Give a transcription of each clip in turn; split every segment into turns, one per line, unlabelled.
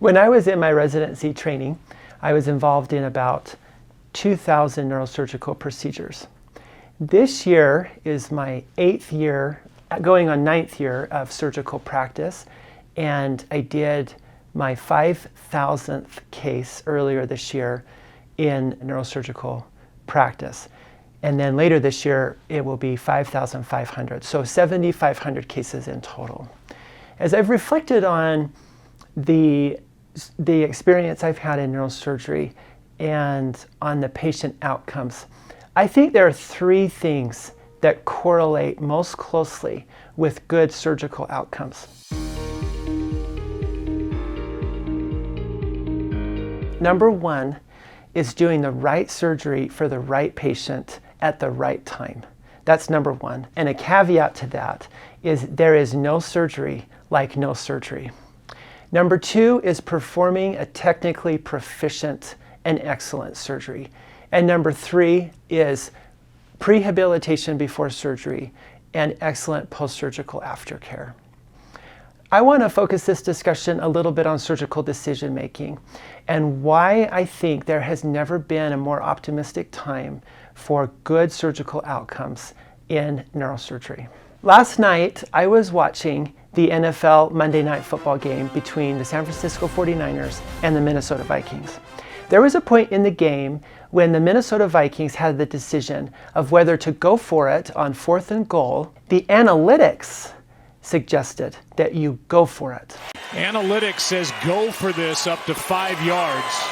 When I was in my residency training, I was involved in about 2,000 neurosurgical procedures. This year is my 8th year, going on 9th year of surgical practice, and I did my 5,000th case earlier this year in neurosurgical practice. And then later this year, it will be 5,500. So 7,500 cases in total. As I've reflected on the experience I've had in neurosurgery and on the patient outcomes, I think there are 3 things that correlate most closely with good surgical outcomes. Number 1 is doing the right surgery for the right patient at the right time. That's number 1. And a caveat to that is there is no surgery like no surgery. Number 2 is performing a technically proficient and excellent surgery. And number 3 is prehabilitation before surgery and excellent post-surgical aftercare. I want to focus this discussion a little bit on surgical decision making and why I think there has never been a more optimistic time for good surgical outcomes in neurosurgery. Last night, I was watching the NFL Monday Night Football game between the San Francisco 49ers and the Minnesota Vikings. There was a point in the game when the Minnesota Vikings had the decision of whether to go for it on 4th and goal. The analytics suggested that you go for it.
Analytics says go for this up to 5 yards.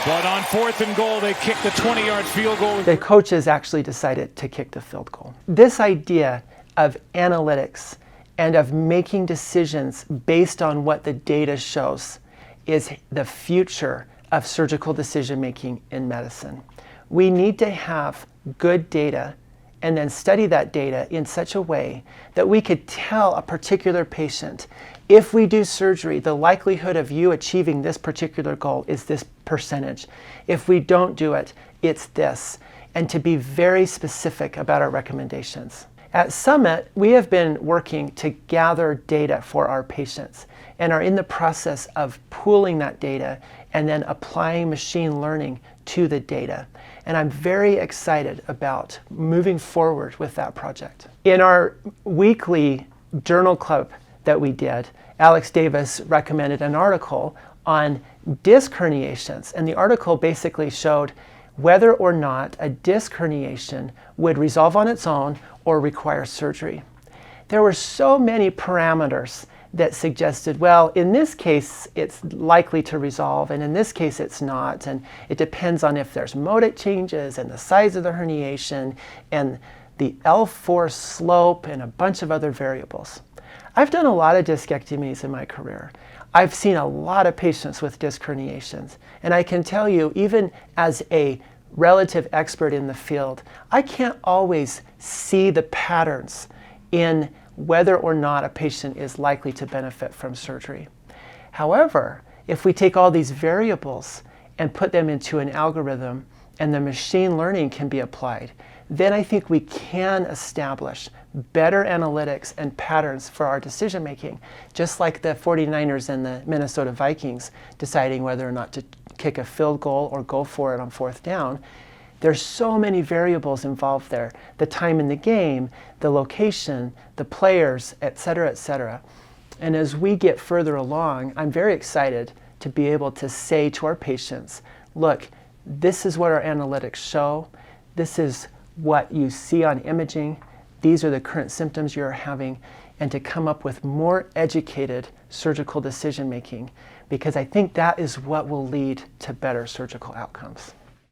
But on 4th and goal, they kicked the 20-yard field goal.
The coaches actually decided to kick the field goal. This idea of analytics and of making decisions based on what the data shows is the future of surgical decision making in medicine. We need to have good data and then study that data in such a way that we could tell a particular patient, if we do surgery, the likelihood of you achieving this particular goal is this percentage. If we don't do it, it's this. And to be very specific about our recommendations. At Summit, we have been working to gather data for our patients and are in the process of pooling that data and then applying machine learning to the data. And I'm very excited about moving forward with that project. In our weekly journal club that we did, Alex Davis recommended an article on disc herniations. And the article basically showed whether or not a disc herniation would resolve on its own or require surgery. There were so many parameters that suggested, well, in this case, it's likely to resolve, and in this case, it's not. And it depends on if there's modic changes and the size of the herniation and the L4 slope and a bunch of other variables. I've done a lot of discectomies in my career. I've seen a lot of patients with disc herniations. And I can tell you, even as a relative expert in the field, I can't always see the patterns in whether or not a patient is likely to benefit from surgery. However, if we take all these variables and put them into an algorithm and the machine learning can be applied, then I think we can establish better analytics and patterns for our decision making, just like the 49ers and the Minnesota Vikings deciding whether or not to kick a field goal or go for it on 4th down. There's so many variables involved there. The time in the game, the location, the players, et cetera, et cetera. And as we get further along, I'm very excited to be able to say to our patients, look, this is what our analytics show. This is what you see on imaging. These are the current symptoms you're having, and to come up with more educated surgical decision making, because I think that is what will lead to better surgical outcomes.